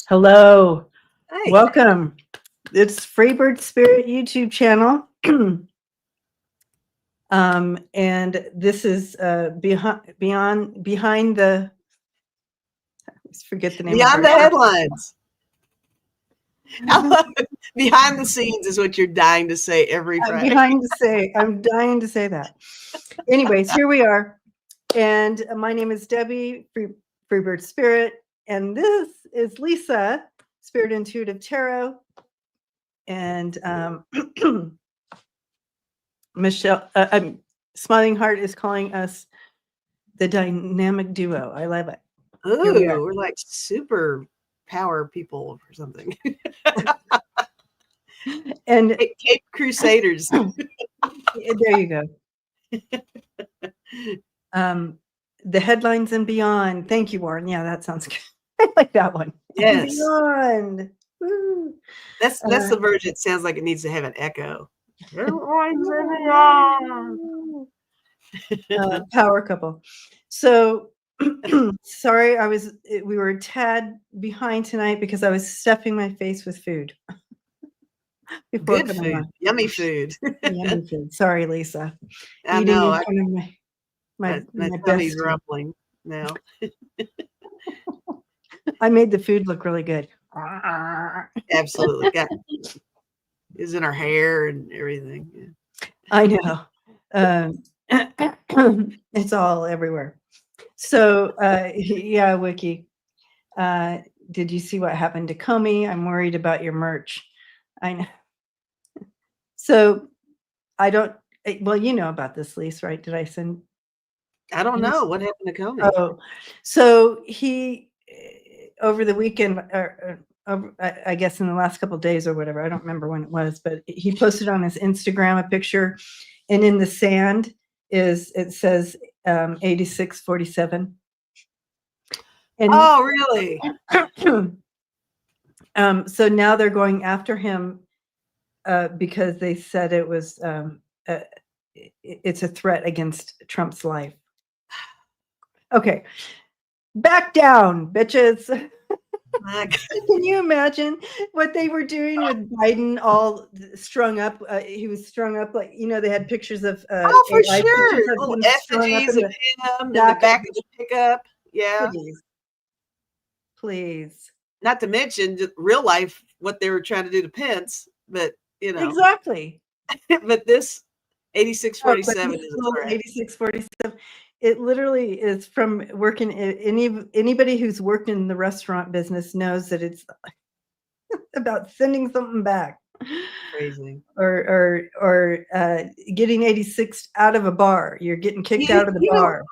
Hello, Hey. welcome. It's Freebird Spirit YouTube channel. And this is behind the, I always forget the name of Beyond the our headlines. I love it. Behind the scenes is what you're dying to say every Friday. I'm dying to say that. Anyways, here we are. And my name is Debbie, Freebird Spirit. And this is Lisa, Spirit Intuitive Tarot. And Michelle, Smiling Heart is calling us the dynamic duo. I love it. Ooh, we're like super power people or something. And Cape Crusaders. there you go. The headlines and beyond. Thank you, Warren. Yeah, that sounds good. I like that one. Yes. And beyond. Woo. That's the version. It sounds like it needs to have an echo. Power couple. So sorry, we were a tad behind tonight because I was stuffing my face with food. Good food, yummy food. Yummy food. Sorry, Lisa. I Eating know. in front of my tummy's best. rumbling now. I made the food look really good. Absolutely. Is in our hair and everything. Yeah. I know. It's all everywhere. So, yeah, Wiki. Did you see what happened to Comey? I'm worried about your merch. I know. So, I don't. Well, you know about this, Lisa, right? Did I send? I don't know what happened to Comey. Oh, so he over the weekend, I guess in the last couple of days or whatever. I don't remember when it was, but he posted on his Instagram a picture, and in the sand it says 8647. And oh, really? So now they're going after him because they said it was it's a threat against Trump's life. Okay, back down, bitches. Can you imagine what they were doing with Biden all strung up? He was strung up like, they had pictures of oh, for AI sure. pictures of Little him effigies of him in the back of the pickup. Yeah. Please. Not to mention real life, what they were trying to do to Pence, but Exactly. But this 8647 is 8647. It literally is from working. Anybody who's worked in the restaurant business knows that it's about sending something back. Crazy. Or getting 86 out of a bar. You're getting kicked out of the bar.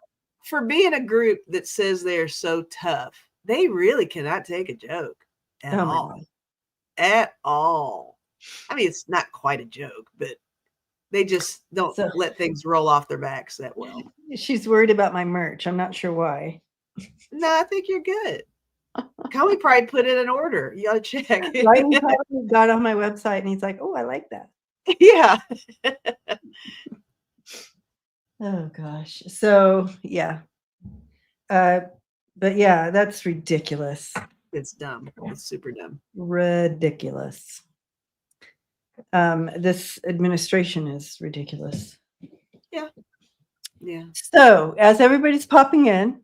For being a group that says they are so tough, they really cannot take a joke at all. At all. I mean, it's not quite a joke, but they just don't let things roll off their backs that well. She's worried about my merch. I'm not sure why. No, I think you're good. Comey probably put it in order. You got to check. Right, he probably got on my website and he's like, "Oh, I like that." Yeah. Oh gosh. So yeah. But yeah, that's ridiculous. It's dumb. It's super dumb. Ridiculous. This administration is ridiculous. Yeah. Yeah. So as everybody's popping in,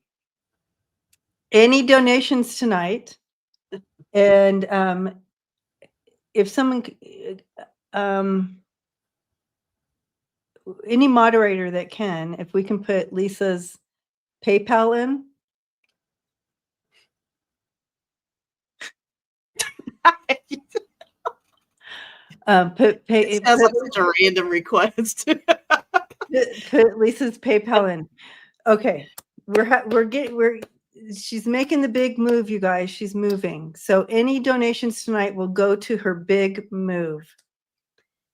any donations tonight, and if someone, any moderator that can, if we can put Lisa's PayPal in. It sounds like such a random request. Put Lisa's PayPal in. Okay, she's making the big move, you guys. She's moving. So any donations tonight will go to her big move.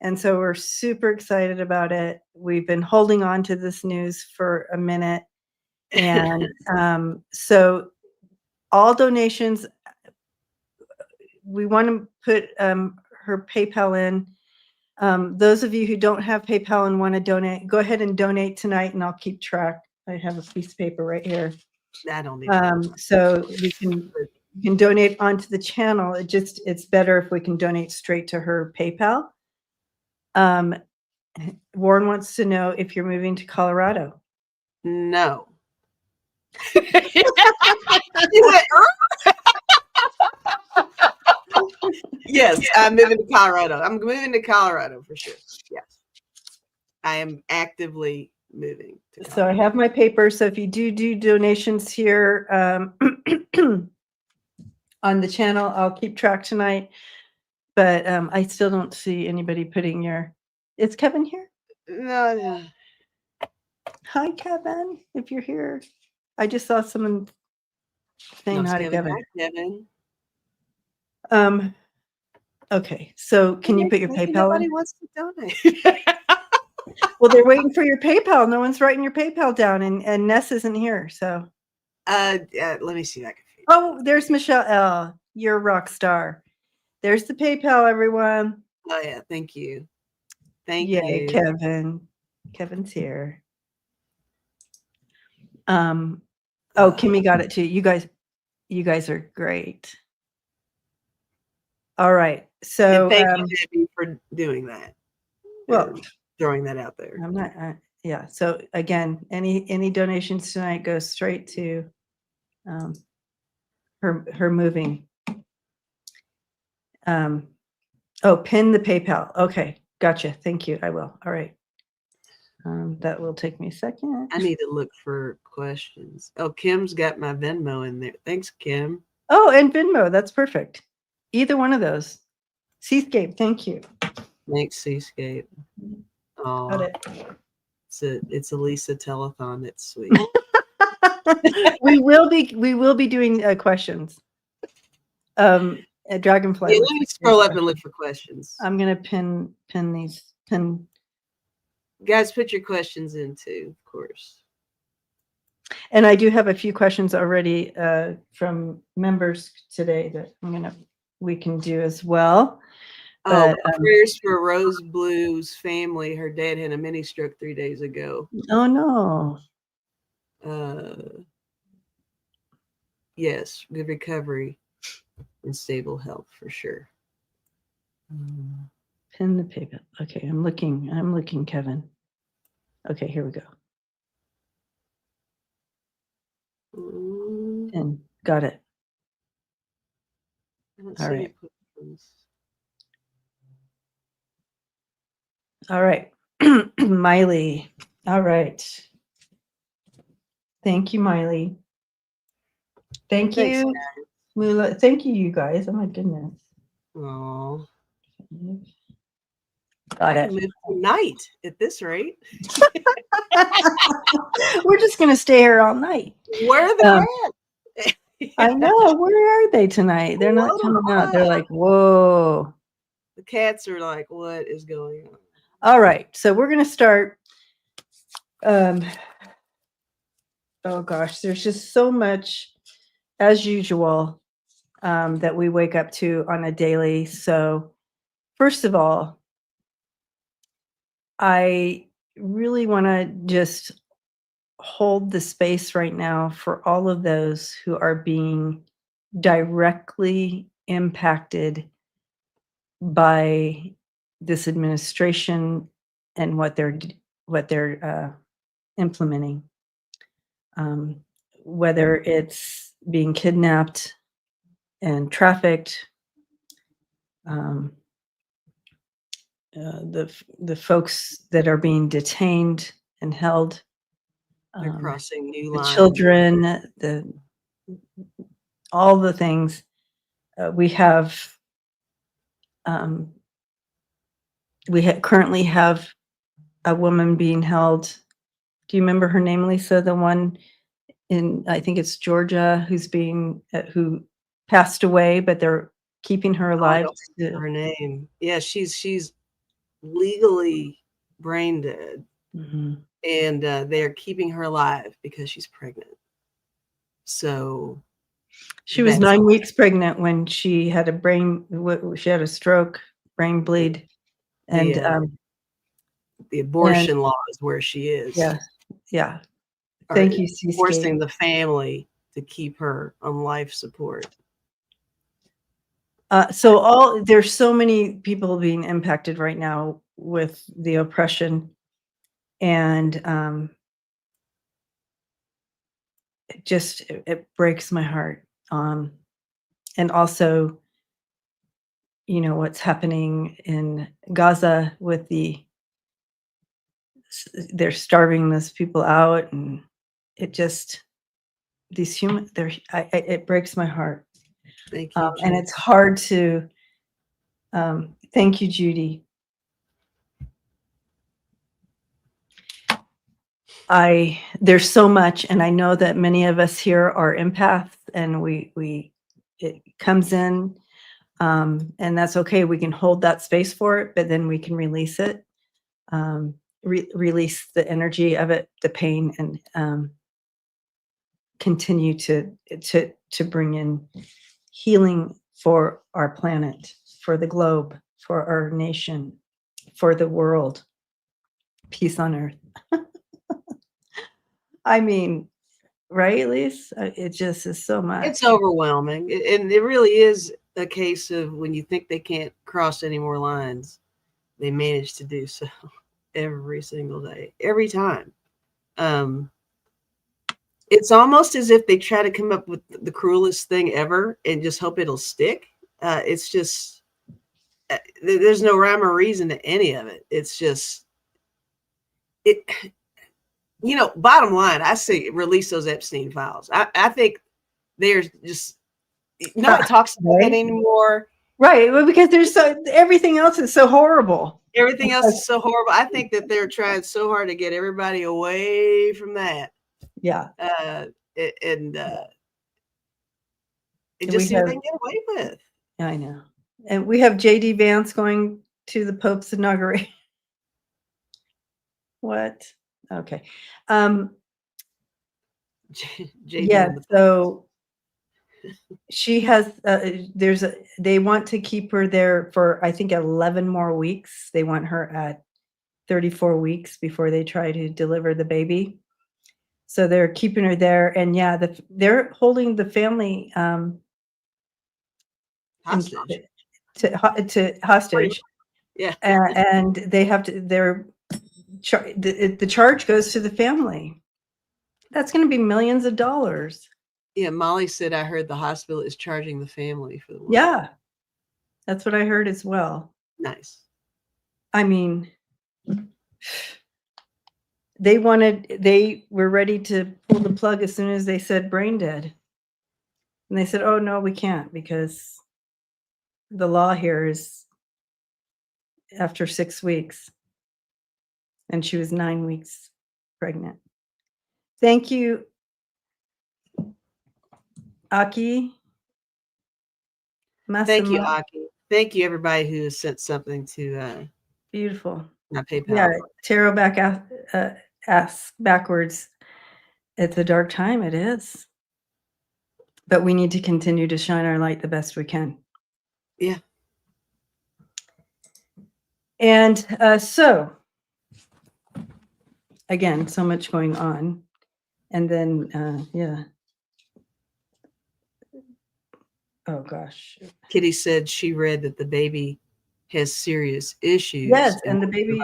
And so we're super excited about it. We've been holding on to this news for a minute. And so all donations, we want to put her PayPal in. Those of you who don't have PayPal and want to donate, go ahead and donate tonight and I'll keep track. I have a piece of paper right here. I don't need so we can You can donate onto the channel. It's better if we can donate straight to her PayPal. Warren wants to know if you're moving to Colorado. No. You went, yes, I'm moving to Colorado. I'm moving to Colorado for sure. Yes. I am actively moving to So I have my paper. So if you do donations here on the channel, I'll keep track tonight. But I still don't see anybody putting your. Is Kevin here? No. Hi, Kevin. If you're here, I just saw someone saying hi to Kevin. Hi, Kevin. Okay, so can you put your PayPal? Nobody wants to donate. Well, they're waiting for your PayPal. No one's writing your PayPal down, and Ness isn't here. So, let me see if I can. Oh, there's Michelle L. You're a rock star. There's the PayPal, everyone. Oh yeah, thank you. Thank you, Kevin. Kevin's here. Oh, Kimmy got it too. You guys are great. All right. So thank you, Debbie, for doing that. Well, throwing that out there. I'm not. Yeah. So again, any donations tonight go straight to her moving. Oh, pin the PayPal. Okay, gotcha. Thank you. I will. All right. That will take me a second. I need to look for questions. Oh, Kim's got my Venmo in there. Thanks, Kim. Oh, and Venmo. That's perfect. Either one of those. Seascape. Thank you. Thanks, Seascape. Oh, got it. It's a Lisa telethon. That's sweet. we will be doing questions. Dragonfly. Yeah, let me scroll up and look for questions. I'm gonna pin these. Guys, put your questions in too, of course. And I do have a few questions already from members today that we can do as well. But, prayers for Rose Blue's family. Her dad had a mini stroke 3 days ago. Oh no. Yes, good recovery and stable health for sure. Pin the paper. Okay, I'm looking, Kevin. Okay, here we go. Pin. Got it. All right. All right. Miley. All right. Thank you, Miley. Thank you, Mula. Thank you, you guys. Oh my goodness. Oh. Got it. Tonight at this rate. We're just gonna stay here all night. Where are they at? I know. Where are they tonight? They're not coming out. They're like, whoa. The cats are like, what is going on? All right. So we're gonna start. Oh gosh, there's just so much, as usual, that we wake up to on a daily. So first of all, I really want to just hold the space right now for all of those who are being directly impacted by this administration and what they're implementing. Whether it's being kidnapped and trafficked, the folks that are being detained and held, they're crossing new the lines. children, all the things. We currently have a woman being held. Do you remember her name, Lisa? The one in, I think it's Georgia, who passed away, but they're keeping her alive. Her name. Yeah, she's legally brain dead. Mm-hmm. And they're keeping her alive because she's pregnant. So she was 9 weeks pregnant when she had a stroke, brain bleed. And the abortion law is where she is. Yeah. Thank you, forcing the family to keep her on life support. So there's so many people being impacted right now with the oppression, and it breaks my heart. And also, what's happening in Gaza with they're starving those people out, and it breaks my heart. Thank you, And Judy. it's hard to, thank you, Judy. There's so much, and I know that many of us here are empaths, and it comes in, and that's okay. We can hold that space for it, but then we can release it, release the energy of it, the pain, and continue to bring in healing for our planet, for the globe, for our nation, for the world, peace on earth. I mean, right, Lise? It just is so much. It's overwhelming. And it really is a case of when you think they can't cross any more lines, they manage to do so every single day, every time. It's almost as if they try to come up with the cruelest thing ever and just hope it'll stick. It's just, there's no rhyme or reason to any of it. It's just, bottom line, I say release those Epstein files. I think there's just, no one talks about it anymore. Right. Well, because everything else is so horrible. Everything else is so horrible. I think that they're trying so hard to get everybody away from that. Yeah. And just see what they can get away with. I know. And we have JD Vance going to the Pope's inauguration. What? Okay. Yeah, so she has, they want to keep her there for, I think, 11 more weeks. They want her at 34 weeks before they try to deliver the baby. So they're keeping her there. And yeah, they're holding the family hostage. To hostage. Yeah. And they have to, the charge goes to the family. That's going to be millions of dollars. Yeah, Molly said, I heard the hospital is charging the family for the money. Yeah, that's what I heard as well. Nice. I mean, they were ready to pull the plug as soon as they said brain dead. And they said, oh, no, we can't, because the law here is after 6 weeks. And she was 9 weeks pregnant. Thank you, Aki. Thank you, Aki. Thank you, everybody who has sent something to beautiful. My PayPal. Yeah, tarot back ass backwards. It's a dark time. It is. But we need to continue to shine our light the best we can. Yeah. And so, again, so much going on. And then, yeah. Oh, gosh. Kitty said she read that the baby has serious issues. Yes, and the baby,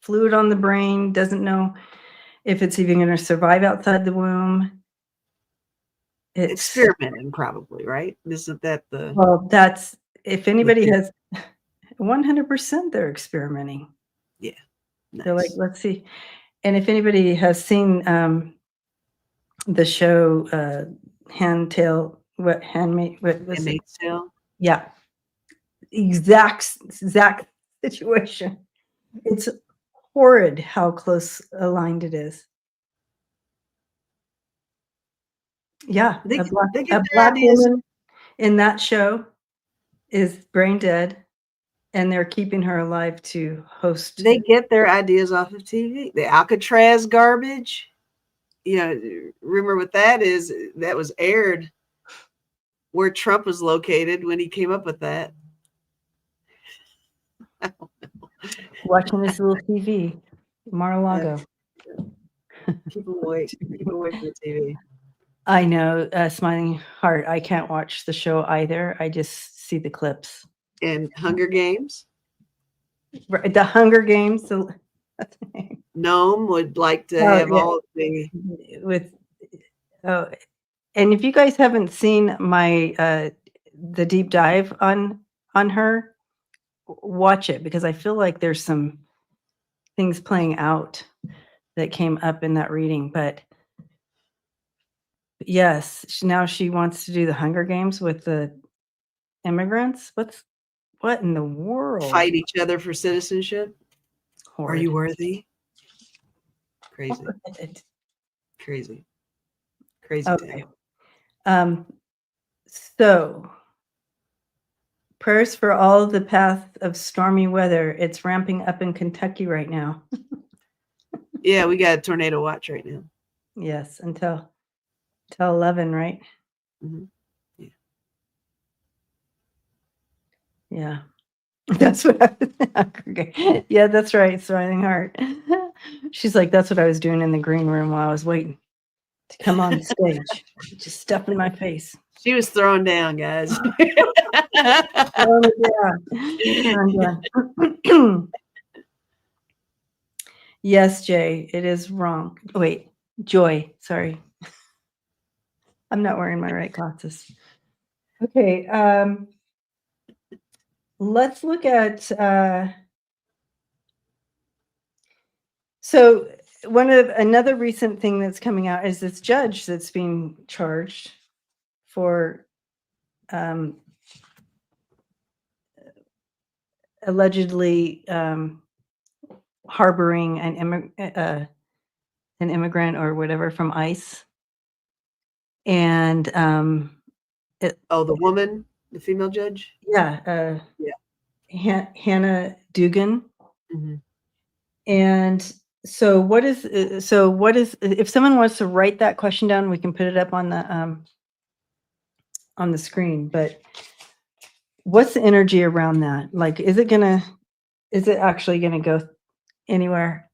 fluid on the brain, doesn't know if it's even going to survive outside the womb. It's experimenting, probably, right? Isn't that the... Well, that's, if anybody has, 100% they're experimenting. Yeah. Nice. They're like, let's see. And if anybody has seen the show Handmaid's Tale? Yeah. Exact situation. It's horrid how close aligned it is. Yeah. A black woman in that show is brain dead, and they're keeping her alive to host. They get their ideas off of TV. The Alcatraz garbage. Rumor what that is, that was aired where Trump was located when he came up with that. I don't know. Watching this little TV, Mar-a-Lago. People wait for the TV. I know, Smiling Heart. I can't watch the show either. I just see the clips. And Hunger Games. Right, the Hunger Games. That's the name. Gnome would like to Oh, have yeah. all of the. With oh, and if you guys haven't seen my the deep dive on her, watch it, because I feel like there's some things playing out that came up in that reading. But yes, now she wants to do the Hunger Games with the immigrants. What in the world? Fight each other for citizenship. Horrid. Are you worthy? Crazy. Horrid. Crazy. Crazy Okay. town. So prayers for all the path of stormy weather. It's ramping up in Kentucky right now. Yeah, we got a tornado watch right now. Yes, until 11, right? Mm-hmm. Yeah. Yeah. That's what I was. Yeah, that's right. Thriving Heart. She's like, that's what I was doing in the green room while I was waiting to come on stage. Just stuff in my face. She was thrown down, guys. Oh, yeah. And, yes, Jay, it is wrong. Wait, Joy, sorry. I'm not wearing my right glasses. Okay, let's look at so another recent thing that's coming out is this judge that's being charged for allegedly harboring an immigrant or whatever from ICE. And the woman, the female judge? Yeah. Yeah. Hannah Dugan. Mm-hmm. And so what is if someone wants to write that question down, we can put it up on the screen. But what's the energy around that? Like, is it actually gonna go anywhere?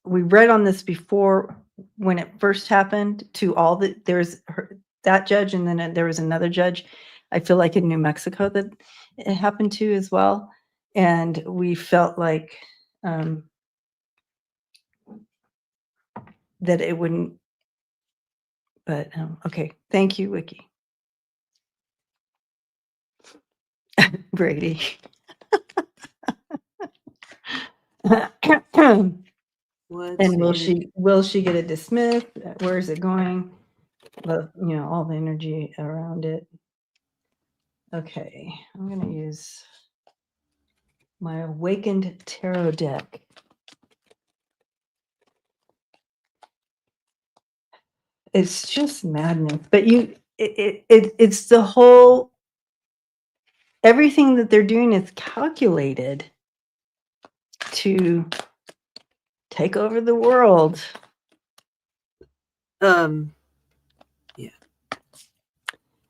We read on this before when it first happened to there's that judge, and then there was another judge, I feel like in New Mexico, that it happened to as well. And we felt like that it wouldn't, but okay. Thank you, Wiki. Brady. And will she get it dismissed? Where is it going? But all the energy around it. Okay, I'm gonna use my Awakened Tarot deck. It's just madness. But it's the whole, everything that they're doing is calculated to take over the world. Yeah.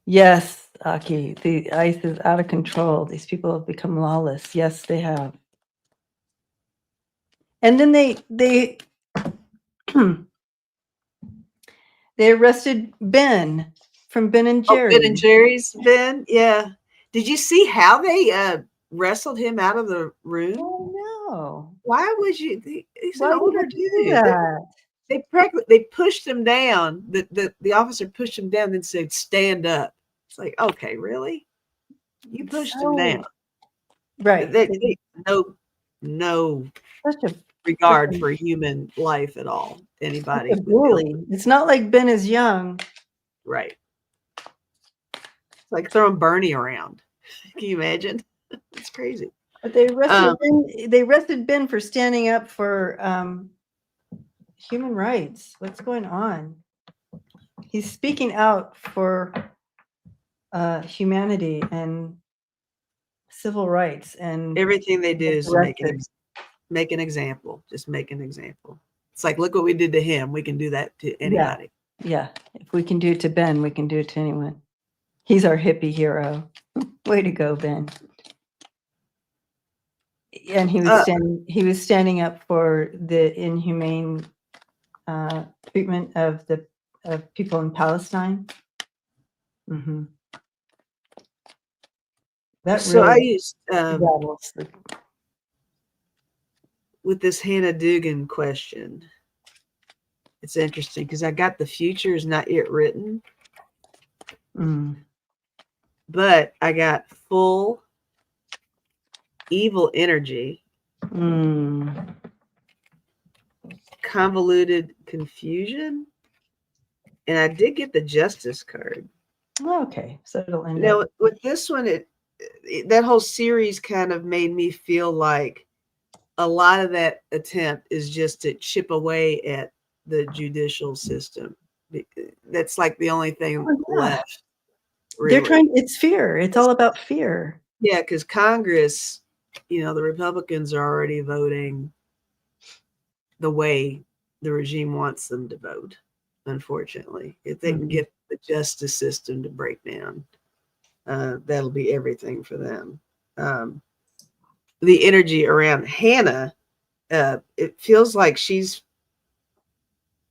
Yes, Aki, the ICE is out of control. These people have become lawless. Yes, they have. And then they arrested Ben from Ben and Jerry. Ben and Jerry's Ben, yeah. Did you see how they wrestled him out of the room? Oh no! Why would you? He's an older dude. They pushed him down. The officer pushed him down and said, "Stand up." It's like, okay, really? You pushed him down, right? No such a regard for human life at all. Anybody? A bully. It's not like Ben is young, right? It's like throwing Bernie around. Can you imagine? It's crazy. But they arrested Ben for standing up for human rights. What's going on? He's speaking out for humanity and civil rights, and everything they do is make an example. Just make an example. It's like, look what we did to him. We can do that to anybody. Yeah. If we can do it to Ben, we can do it to anyone. He's our hippie hero. Way to go, Ben. And he was standing up for the inhumane treatment of people in Palestine. Mm-hmm. That So I really used rattles the. with this Hannah Dugan question. It's interesting because I got the future is not yet written, but I got full evil energy, convoluted confusion, and I did get the justice card. Okay, so it'll end Now up. with this one, that whole series kind of made me feel like a lot of that attempt is just to chip away at the judicial system. That's like the only thing left. Really. They're trying. It's fear. It's all about fear. Yeah, because Congress, the Republicans are already voting the way the regime wants them to vote. Unfortunately, if they can get the justice system to break down, that'll be everything for them. The energy around Hannah, it feels like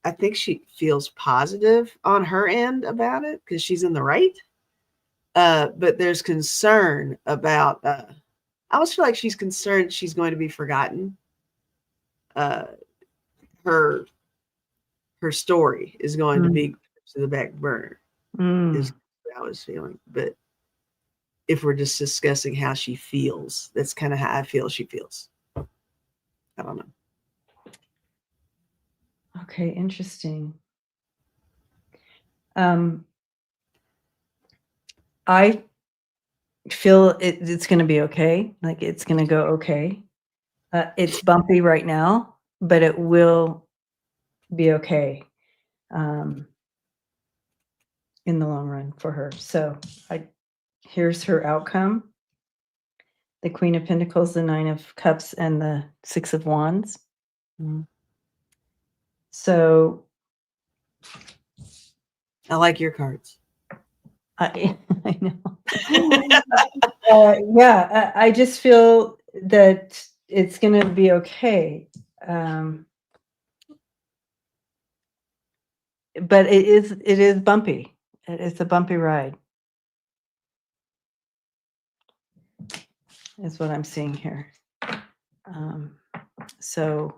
I think she feels positive on her end about it because she's in the right. But there's concern about, I almost feel like she's concerned she's going to be forgotten. Her story is going to be to the back burner, is what I was feeling. But if we're just discussing how she feels, that's kind of how I feel she feels. I don't know. Okay, interesting. I feel it's going to be okay. Like it's going to go okay. It's bumpy right now, but it will be okay in the long run for her. So here's her outcome. The Queen of Pentacles, the Nine of Cups, and the Six of Wands. So I like your cards. I know. Yeah, I just feel that it's going to be okay. But it is bumpy. It's a bumpy ride. Is what I'm seeing here. So,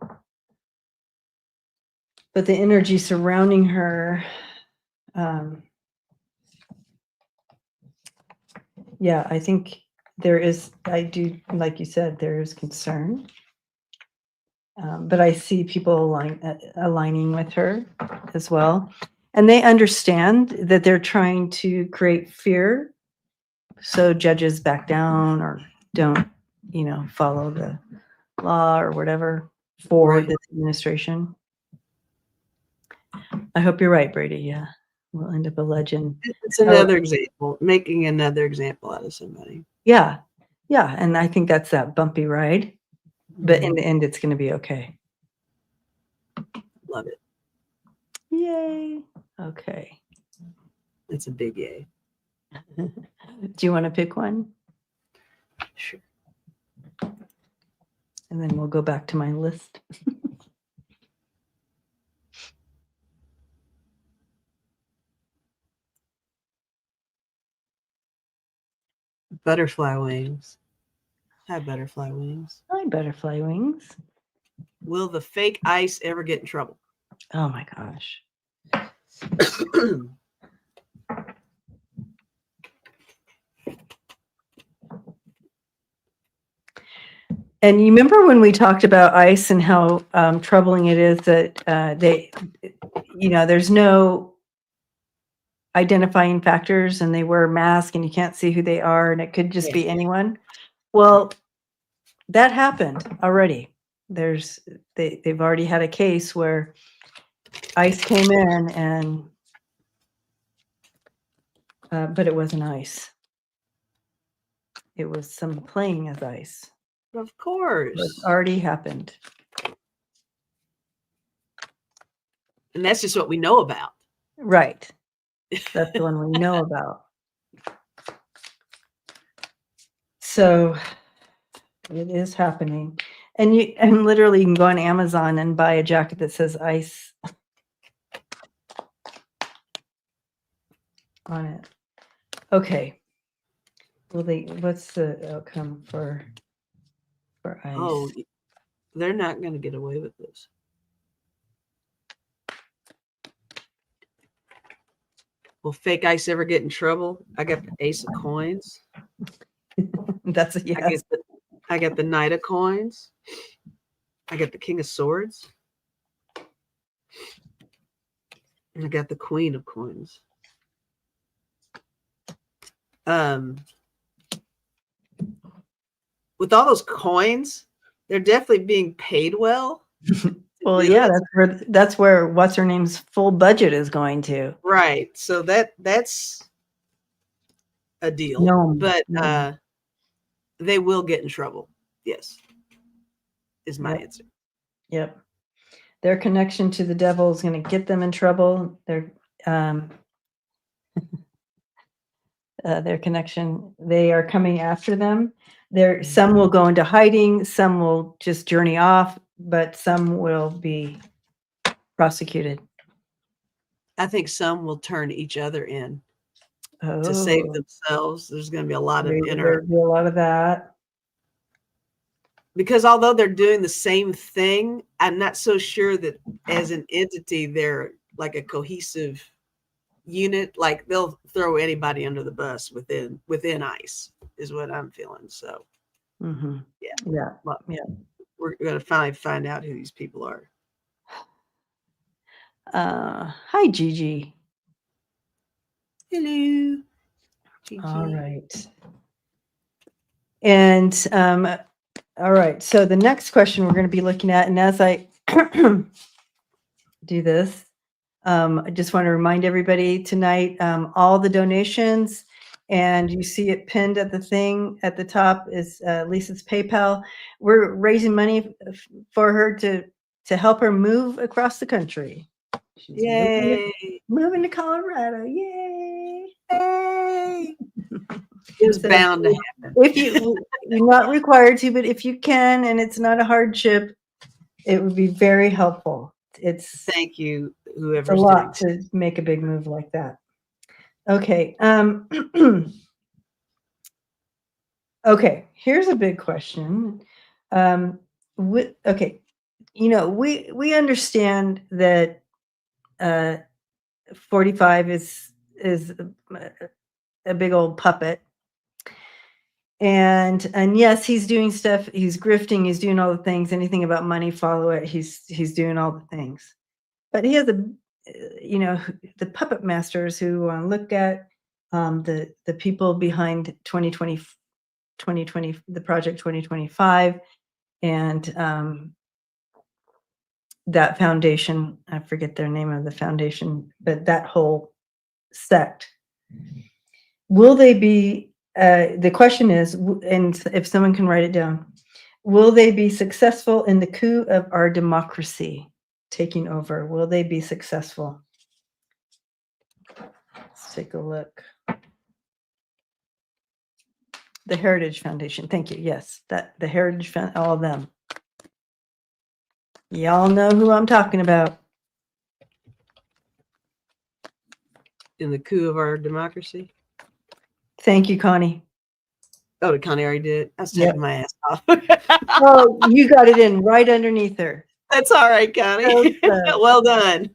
but the energy surrounding her, yeah, I think I do, like you said, there is concern. But I see people aligning with her as well. And they understand that they're trying to create fear. So judges back down or don't, follow the law or whatever for this administration. I hope you're right, Brady. Yeah. We'll end up a legend. It's another example, making another example out of somebody. Yeah. Yeah. And I think that's that bumpy ride. But in the end, it's going to be okay. Love it. Yay. Okay. It's a big yay. Do you want to pick one? Sure. And then we'll go back to my list. Butterfly wings. Hi, butterfly wings. Hi, butterfly wings. Will the fake ice ever get in trouble? Oh my gosh. And you remember when we talked about ice and how troubling it is that there's no identifying factors and they wear a mask and you can't see who they are and it could just be anyone. Well, that happened already. They've already had a case where ice came in and but it wasn't ice. It was someone playing as ice. Of course. It's already happened. And that's just what we know about. Right. That's the one we know about. So it is happening. And literally you can go on Amazon and buy a jacket that says ice on it. Okay. What's the outcome for ICE? Oh, they're not going to get away with this. Will fake ICE ever get in trouble? I got the Ace of Coins. That's a yes. I got the Knight of Coins. I got the King of Swords. And I got the Queen of Coins. With all those coins, they're definitely being paid well. Well, yeah, that's where what's her name's full budget is going to. Right. So that's a deal. No, but they will get in trouble. Yes. Is my answer. Yep. Their connection to the devil is going to get them in trouble. Their connection, they are coming after them. Some will go into hiding, some will just journey off, but some will be prosecuted. I think some will turn each other in to save themselves. There's going to be a lot of a lot of that. Because although they're doing the same thing, I'm not so sure that as an entity, they're like a cohesive unit. Like they'll throw anybody under the bus within ICE is what I'm feeling. So yeah. We're going to finally find out who these people are. Hi, Gigi. Hello. Gigi. All right. And all right. So the next question we're going to be looking at, and as I do this, I just want to remind everybody tonight, all the donations, and you see it pinned at the thing at the top is Lisa's PayPal. We're raising money for her to help her move across the country. She's moving to Colorado. Yay! Hey! It was bound to happen. If you're not required to, but if you can, and it's not a hardship, it would be very helpful. Thank you, whoever's a lot to make a big move like that. Okay. Okay. Here's a big question. Okay. We understand that 45 is a big old puppet. And yes, he's doing stuff. He's grifting. He's doing all the things. Anything about money, follow it. He's doing all the things. But he has the puppet masters who look at the people behind 2020, the project 2025, and that foundation. I forget their name of the foundation, but that whole sect. Will they be? The question is, and if someone can write it down, will they be successful in the coup of our democracy taking over? Will they be successful? Let's take a look. The Heritage Foundation. Thank you. Yes, the Heritage Foundation, all of them. Y'all know who I'm talking about. In the coup of our democracy. Thank you, Connie. Oh, Connie already did. I was taking my ass off. Oh, you got it in right underneath her. That's all right, Connie. Well done.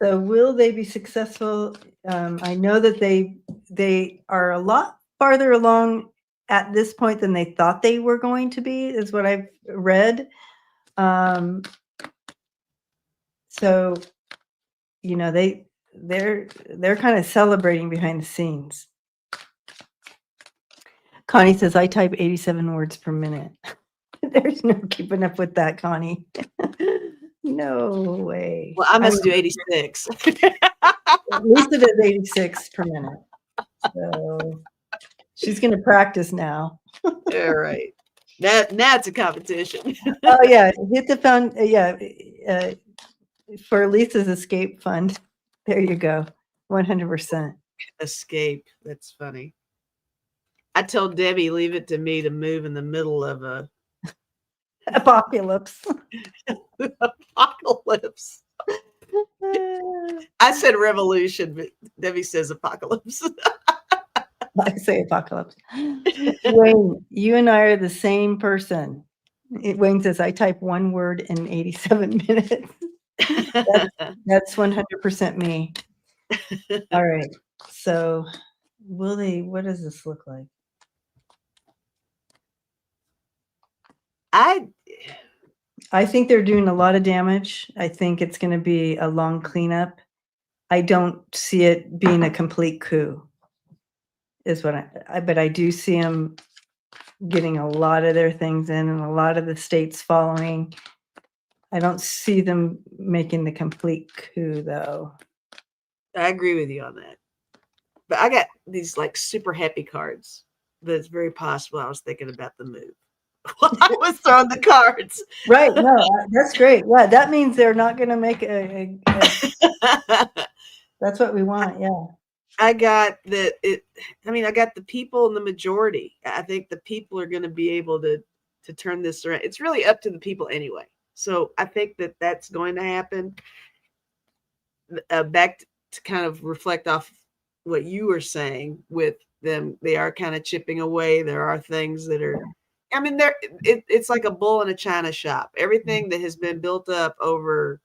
So will they be successful? I know that they are a lot farther along at this point than they thought they were going to be, is what I've read. So, they're kind of celebrating behind the scenes. Connie says, I type 87 words per minute. There's no keeping up with that, Connie. No way. Well, I must do 86. Lisa does 86 per minute. So she's going to practice now. All right. Now it's a competition. Oh, yeah. Hit the phone. Yeah. For Lisa's escape fund. There you go. 100%. Escape. That's funny. I told Debbie, leave it to me to move in the middle of a apocalypse. Apocalypse. I said revolution, but Debbie says apocalypse. I say apocalypse. Wayne, you and I are the same person. Wayne says, I type one word in 87 minutes. That's 100% me. All right. So what does this look like? I think they're doing a lot of damage. I think it's going to be a long cleanup. I don't see it being a complete coup, is what but I do see them getting a lot of their things in and a lot of the states following. I don't see them making the complete coup, though. I agree with you on that. But I got these like super happy cards that it's very possible I was thinking about the move while I was throwing the cards. Right. No, that's great. Yeah, that means they're not going to make that's what we want. Yeah. I got that I got the people in the majority. I think the people are going to be able to turn this around. It's really up to the people anyway. So I think that that's going to happen. Back to kind of reflect off what you were saying with them, they are kind of chipping away. There are things that are, it's like a bull in a china shop. Everything that has been built up over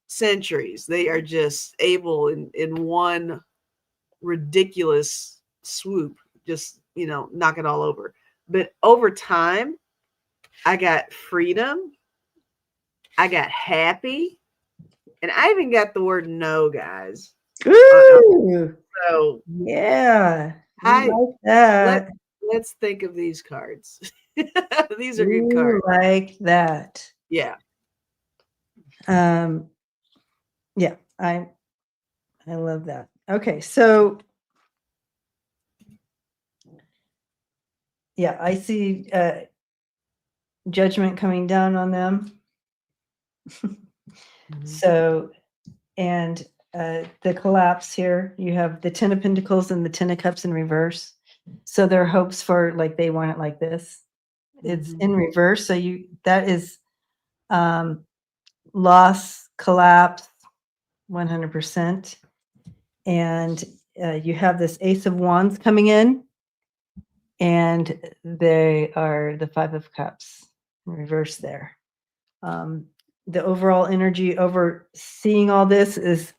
centuries, they are just able in one ridiculous swoop, just, knock it all over. But over time, I got freedom. I got happy. And I even got the word no, guys. Ooh. So yeah, I like that. Let's think of these cards. These are good cards. Like that. Yeah. Yeah, I love that. Okay, so yeah, I see judgment coming down on them. So, and the collapse here, you have the 10 of Pentacles and the 10 of Cups in reverse. So there are hopes for, like, they want it like this. It's in reverse. So that is loss, collapse, 100%. And you have this Ace of Wands coming in, and they are the 5 of Cups in reverse there. The overall energy over seeing all this is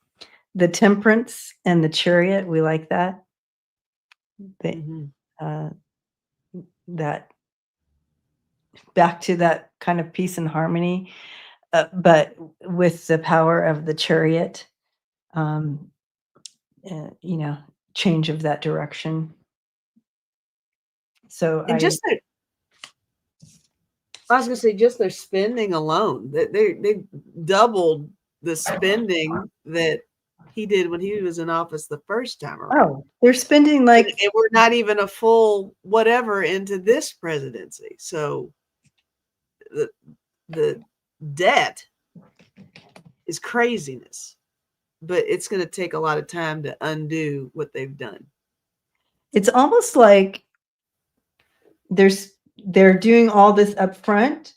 the Temperance and the Chariot. We like that. That back to that kind of peace and harmony, but with the power of the Chariot, change of that direction. So and I was going to say, just their spending alone, that they doubled the spending that he did when he was in office the first time around. Oh, they're spending like, and we're not even a full whatever into this presidency. So the debt is craziness, but it's going to take a lot of time to undo what they've done. It's almost like they're doing all this up front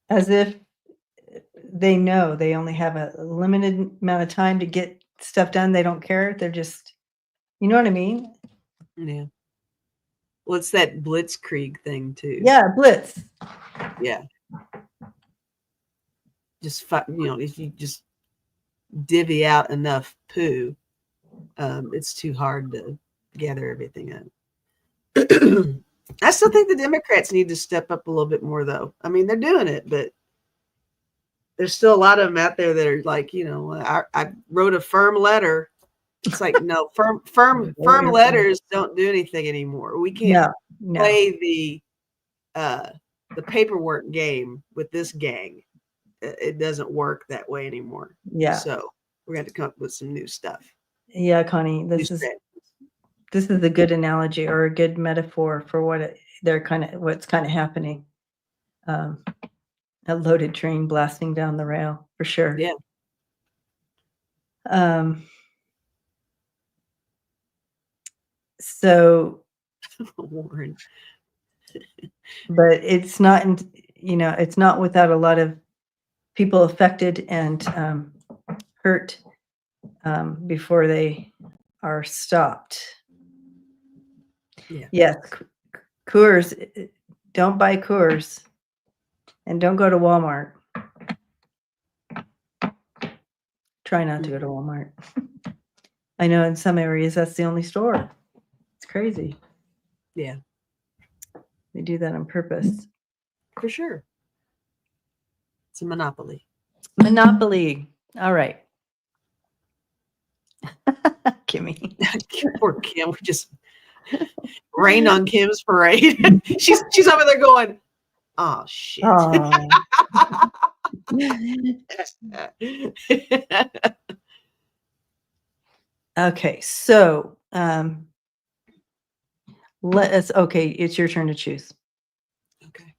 as if they know they only have a limited amount of time to get stuff done. They don't care. They're just, you know what I mean? Yeah. Well, it's that blitzkrieg thing too. Yeah, blitz. Yeah. Just if you just divvy out enough poo, it's too hard to gather everything up. I still think the Democrats need to step up a little bit more, though. I mean, they're doing it, but there's still a lot of them out there that are like, I wrote a firm letter. It's like, no, firm letters don't do anything anymore. We can't play the paperwork game with this gang. It doesn't work that way anymore. Yeah. So we're going to come up with some new stuff. Yeah, Connie, this is a good analogy or a good metaphor for what's kind of happening. A loaded train blasting down the rail, for sure. Yeah. So, Warren. but it's not, it's not without a lot of people affected and hurt before they are stopped. Yeah. Yes, Coors. Don't buy Coors, and don't go to Walmart. Try not to go to Walmart. I know in some areas that's the only store. It's crazy. Yeah, They do that on purpose. for sure. It's a monopoly. Monopoly. All right. Kimmy. Poor Kim. We just rained on Kim's parade. she's over there going, oh shit. Okay, so let us. Okay, it's your turn to choose. Okay.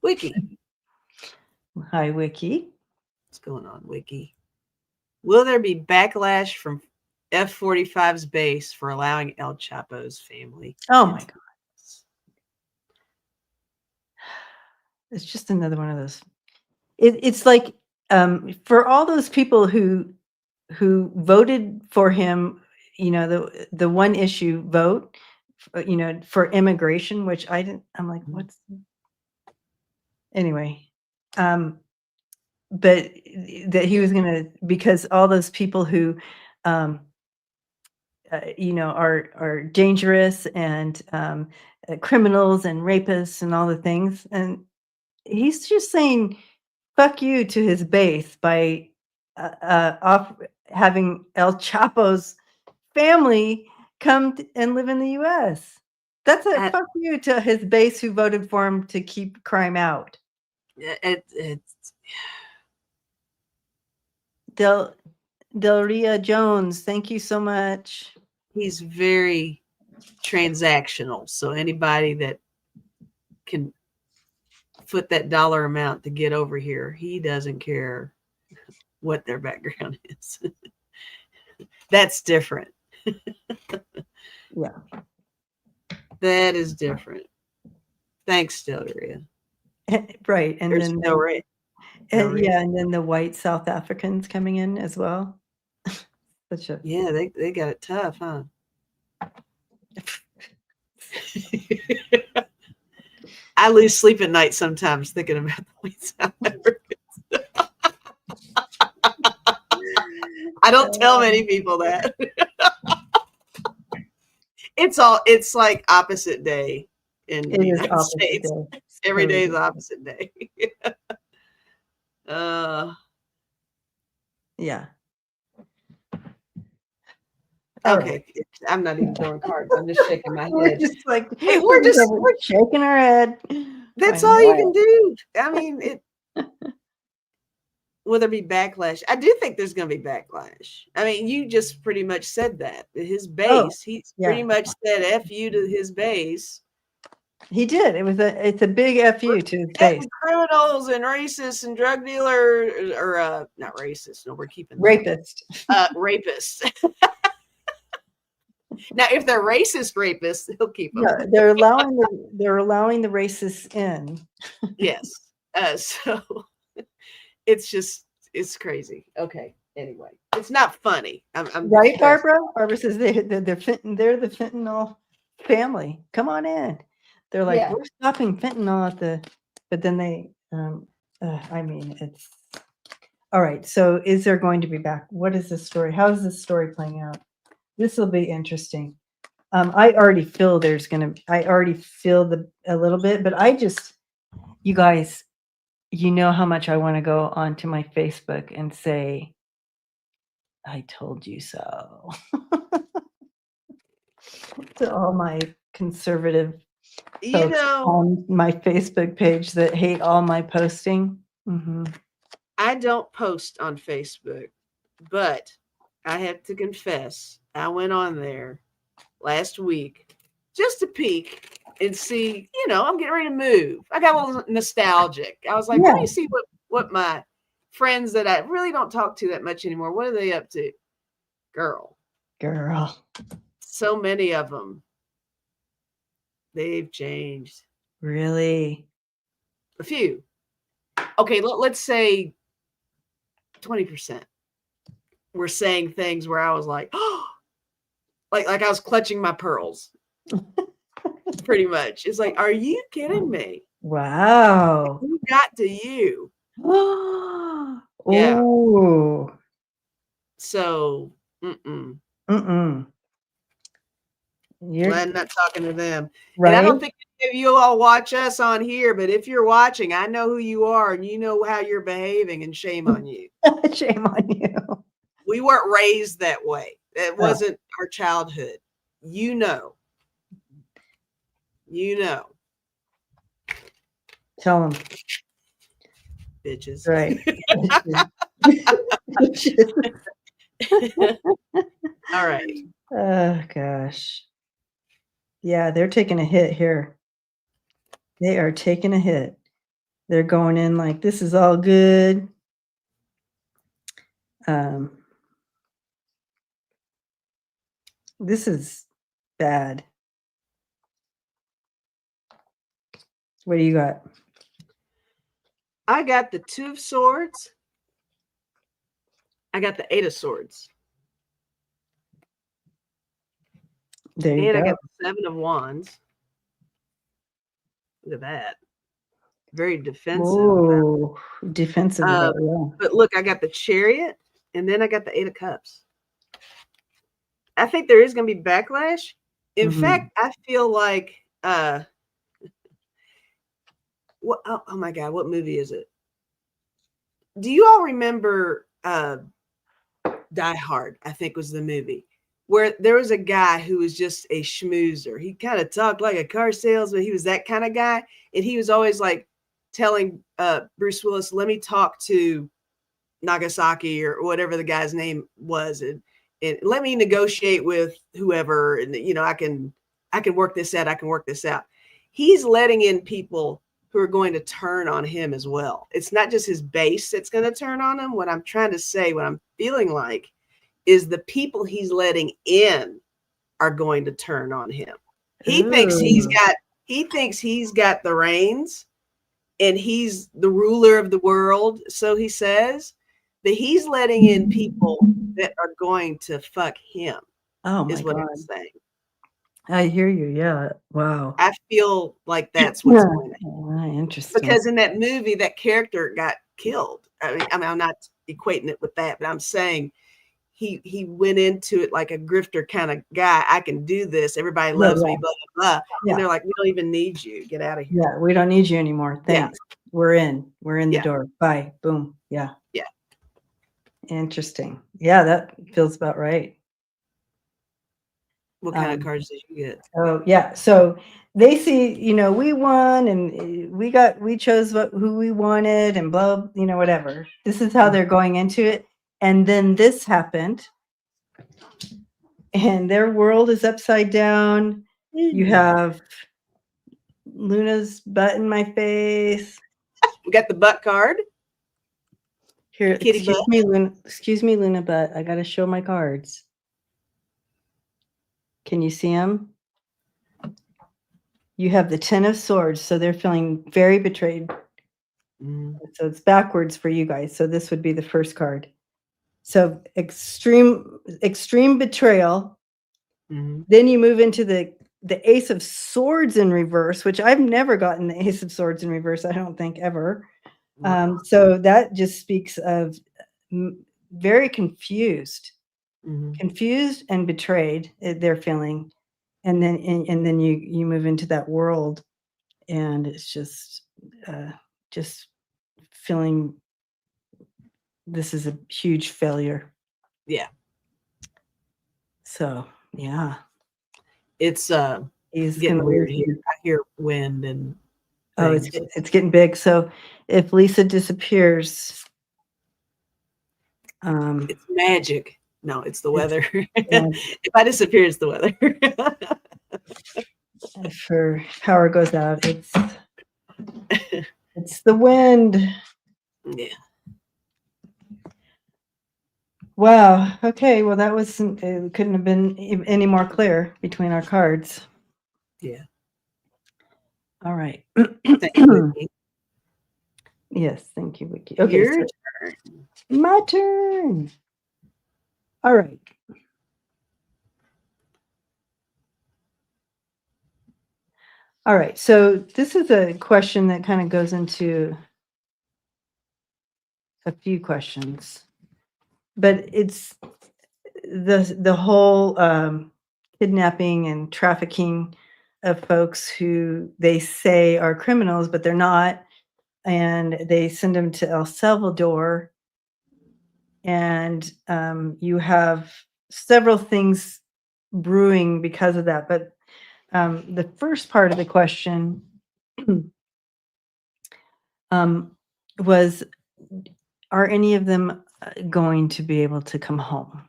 Wiki. Hi, Wiki. What's going on, Wiki? Will there be backlash from F-45's base for allowing El Chapo's family? Oh my God. It's just another one of those. It's like for all those people who voted for him, you know, the one issue vote, you know, for immigration, which I didn't. I'm like, what's anyway. But that he was gonna, because all those people who you know, are dangerous and criminals and rapists and all the things, and he's just saying fuck you to his base by having El Chapo's family come and live in the U.S. That's a fuck you to his base who voted for him to keep crime out. It's Del Ria Jones, thank you so much. He's very transactional. So anybody that can foot that dollar amount to get over here, he doesn't care what their background is. That's different. Yeah. That is different. Thanks, Del Ria. Right. And There's then Del Ria. yeah, and then the white South Africans coming in as well. Yeah, they got it tough, huh? I lose sleep at night sometimes thinking about the white South Africans. I don't tell many people that. It's like opposite day in the United States. Every day is opposite day. Yeah. Okay. Right. I'm not even throwing cards. I'm just shaking my head. We're just like, hey, we're shaking our head. That's all you can do. I mean, will there be backlash? I do think there's going to be backlash. I mean, you just pretty much said that. His base, he's pretty much said F you to his base. He did. It's a big F you to his base. Criminals and racists and drug dealers, or not racist. No, we're keeping rapist. Rapists. Now, if they're racist rapists, he'll keep them. Yeah, they're allowing the racists in. Yes. So it's crazy. Okay. Anyway, it's not funny. I'm right, Barbara. Barbara says they're the fentanyl family. Come on in. They're like, we're stopping fentanyl but then they. I mean, it's all right. So, is there going to be back? What is this story? How is this story playing out? This will be interesting. I already feel a little bit, but you guys, you know how much I want to go onto my Facebook and say, I told you so. To all my conservative folks on my Facebook page that hate all my posting. Mm-hmm. I don't post on Facebook, but I have to confess, I went on there last week just to peek and see, I'm getting ready to move. I got a little nostalgic. I was like, let me see what my friends that I really don't talk to that much anymore, what are they up to? Girl. So many of them. They've changed. Really? A few. Okay, let's say 20% were saying things where I was like, oh, like I was clutching my pearls. Pretty much. It's like, are you kidding me? Wow. Who got to you? Oh. Yeah. Oh. So, mm-mm. Mm-mm. You're I'm not talking to them. right. And I don't think any of you all watch us on here, but if you're watching, I know who you are and you know how you're behaving, and shame on you. Shame on you. We weren't raised that way. It wasn't our childhood. You know. You know. Tell them. Bitches. Right. All right. Oh, gosh. Yeah, they're taking a hit here. They are taking a hit. They're going in like, this is all good. This is bad. What do you got? I got the 2 of Swords. I got the 8 of Swords. There you And go. I got the 7 of Wands. Look at that. Very defensive. Oh, defensive. Yeah. But look, I got the Chariot, and then I got the 8 of Cups. I think there is going to be backlash. In fact, I feel like, what? Oh my God, what movie is it? Do you all remember Die Hard? I think was the movie where there was a guy who was just a schmoozer. He kind of talked like a car salesman. He was that kind of guy, and he was always like telling Bruce Willis, "Let me talk to Nagasaki or whatever the guy's name was, and let me negotiate with whoever, and I can work this out. I can work this out." He's letting in people who are going to turn on him as well. It's not just his base that's going to turn on him. What I'm trying to say, what I'm feeling like, is the people he's letting in are going to turn on him. He thinks he's got the reins, and he's the ruler of the world, so he says. But he's letting in people that are going to fuck him. Oh my is what God. I'm saying. I hear you. Yeah. Wow. I feel like that's what's going on. Interesting. Because in that movie, that character got killed. I mean, I'm not equating it with that, but I'm saying he went into it like a grifter kind of guy. I can do this. Everybody loves me, blah, blah, blah. Yeah. And they're like, we don't even need you. Get out of here. Yeah, we don't need you anymore. Thanks. Yeah. We're in the door. Bye. Boom. Yeah. Yeah. Interesting. Yeah, that feels about right. What kind of cards did you get? Oh, yeah. So they see, we won and we chose who we wanted and blah, whatever. This is how they're going into it. And then this happened. And their world is upside down. You have Luna's butt in my face. We got the butt card. Here, Kitty excuse butt. me, Luna. Excuse me, Luna, but I got to show my cards. Can you see them? You have the 10 of Swords, so they're feeling very betrayed. So it's backwards for you guys. So this would be the first card. So extreme betrayal. Then you move into the Ace of Swords in reverse, which I've never gotten the Ace of Swords in reverse. I don't think ever. So that just speaks of very confused, confused and betrayed. They're feeling, and then you move into that world, and it's just feeling this is a huge failure. Yeah. So yeah, it's he's getting weird here. I hear wind and things. It's getting big. So if Lisa disappears, it's magic. No, it's the weather. If I disappear, it's the weather. If her power goes out, it's the wind. Yeah. Wow. Okay. Well, that wasn't. It couldn't have been any more clear between our cards. Yeah. All right. Yes, thank you, Vicky. Okay, Your so turn. my turn. All right. All right. So this is a question that kind of goes into a few questions, but it's the whole kidnapping and trafficking of folks who they say are criminals, but they're not, and they send them to El Salvador, and you have several things brewing because of that. But the first part of the question was, are any of them going to be able to come home?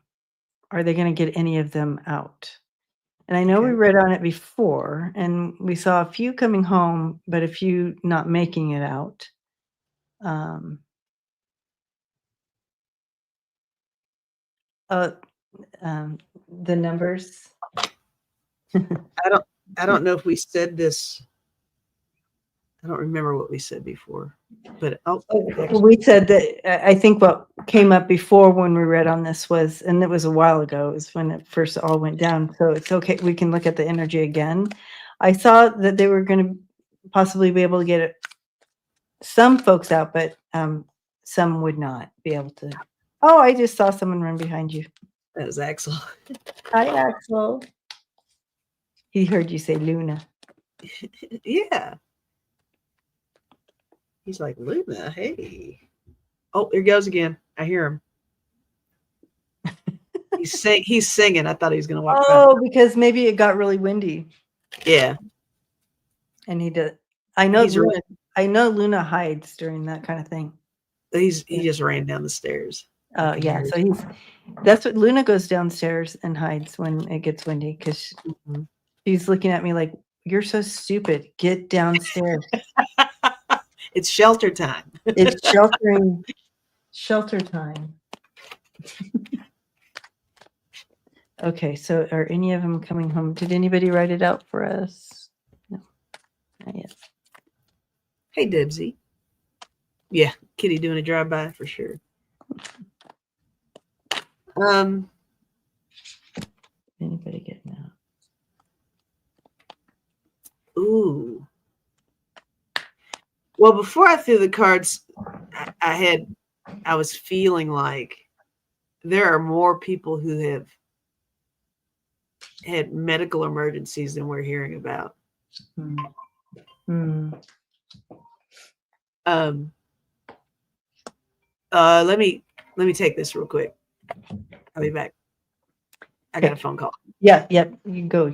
Are they going to get any of them out? And I know we Okay. read on it before, and we saw a few coming home, but a few not making it out. Um, uh, the numbers. I don't know if we said this. I don't remember what we said before, but We said that I think what came up before when we read on this was, and it was a while ago, is when it first all went down. So it's okay. We can look at the energy again. I saw that they were going to possibly be able to get some folks out, but some would not be able to. Oh, I just saw someone run behind you. that was Axel. Hi, Axel. He heard you say Luna. Yeah. He's like, Luna, hey. Oh, here goes again. I hear him. He's singing. I thought he was gonna walk by. Oh, because maybe it got really windy, Yeah. and he did. I know He's Luna. I know Luna hides during that kind of thing. he just ran down the stairs. Oh, yeah. So that's what Luna goes downstairs and hides when it gets windy, because she's looking at me like, you're so stupid. Get downstairs. It's shelter time. It's shelter time. Okay, so are any of them coming home? Did anybody write it out for us? No, not yet. Hey, Dibsy. Yeah, Kitty doing a drive-by for sure. Anybody getting out? Ooh. Well, before I threw the cards, I was feeling like there are more people who have had medical emergencies than we're hearing about. Let me take this real quick. I'll be back. I got a phone call. Yeah, you go.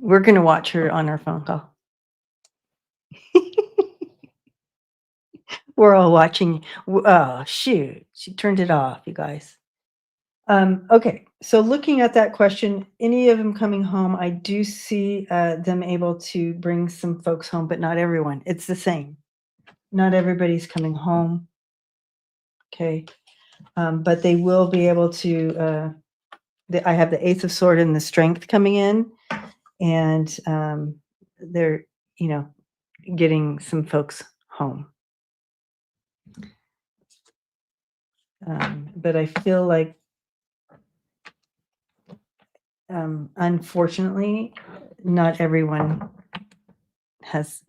We're gonna watch her on our phone call. We're all watching. Oh, shoot. She turned it off, you guys. Okay, so looking at that question, any of them coming home, I do see them able to bring some folks home, but not everyone. It's the same. Not everybody's coming home. Okay, but they will be able to. I have the Ace of Sword and the Strength coming in, and they're, getting some folks home. But I feel like, unfortunately, not everyone is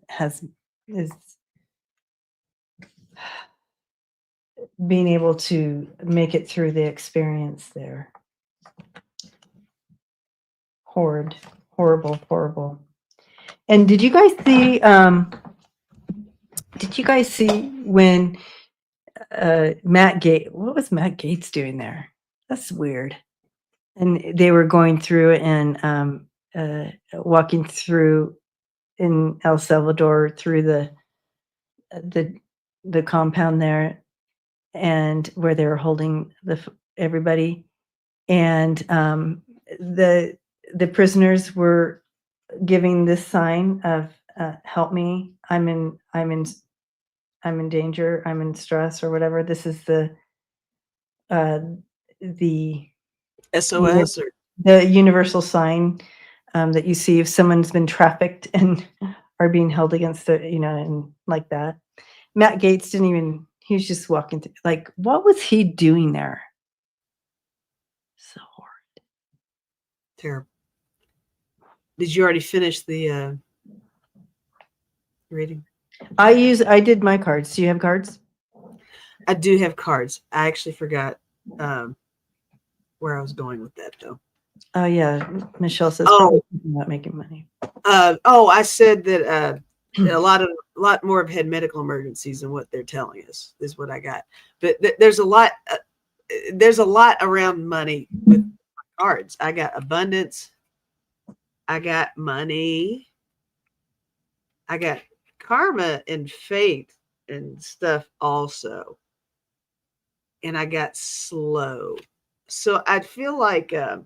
being able to make it through the experience there. Horrible. And did you guys see when Matt Gaetz, what was Matt Gaetz doing there? That's weird. And they were going through and walking through in El Salvador through the compound there, and where they were holding everybody, and the prisoners were giving this sign of help me, I'm in danger, I'm in stress, or whatever. This is the SOS or the universal sign that you see if someone's been trafficked and are being held against the, and like that. Matt Gaetz didn't even, he was just walking through, like, what was he doing there? So horrid. Terrible. Did you already finish the reading? I did my cards. Do you have cards? I do have cards. I actually forgot where I was going with that though. Oh yeah, Michelle says Oh. probably not making money. I said that a lot more have had medical emergencies than what they're telling us is what I got. But there's a lot around money with cards. I got abundance. I got money. I got karma and fate and stuff also. And I got slow. So I feel like some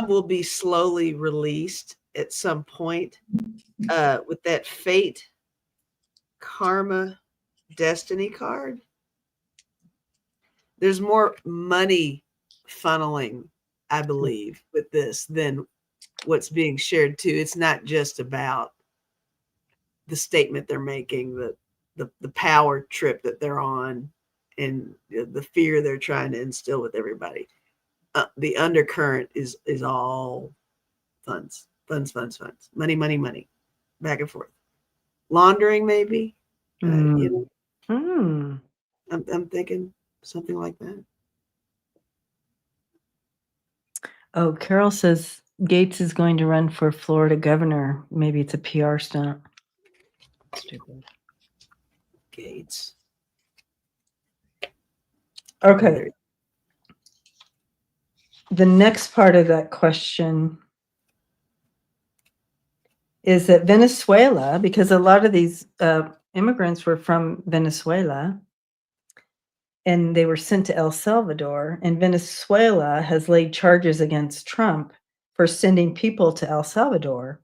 will be slowly released at some point with that fate, karma, destiny card. There's more money funneling, I believe, with this than what's being shared too. It's not just about the statement they're making, the power trip that they're on, and the fear they're trying to instill with everybody. The undercurrent is all funds, money, back and forth. Laundering, maybe. I'm thinking something like that. Oh, Carol says Gaetz is going to run for Florida governor. Maybe it's a PR stunt. Stupid. Gaetz. Okay. The next part of that question is that Venezuela, because a lot of these immigrants were from Venezuela, and they were sent to El Salvador, and Venezuela has laid charges against Trump for sending people to El Salvador.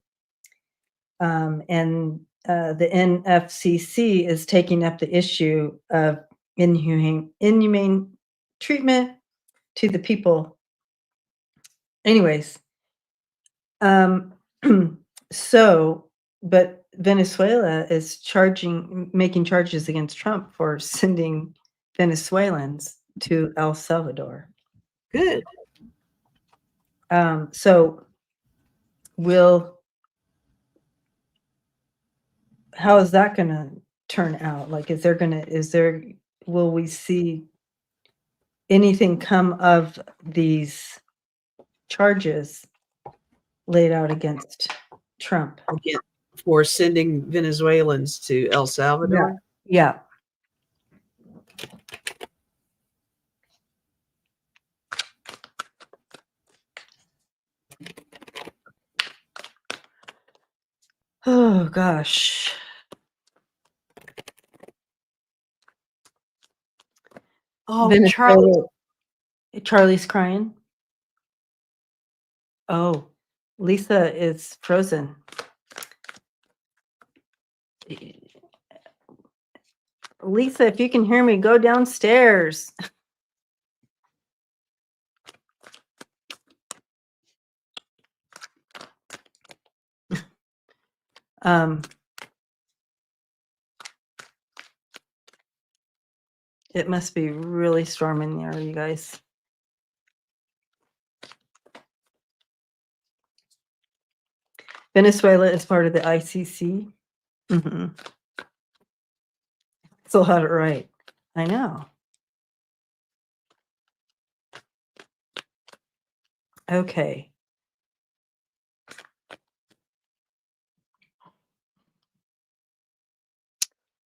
And the NFCC is taking up the issue of inhumane treatment to the people. Anyways, so, but Venezuela is making charges against Trump for sending Venezuelans to El Salvador. Good. So how is that going to turn out? Like, will we see anything come of these charges laid out against Trump? Again, for sending Venezuelans to El Salvador? Yeah. Oh, gosh. Oh, Charlie's crying. Oh, Lisa is frozen. Lisa, if you can hear me, go downstairs. It must be really storming there, you guys. Venezuela is part of the ICC. Still had it right. I know. Okay.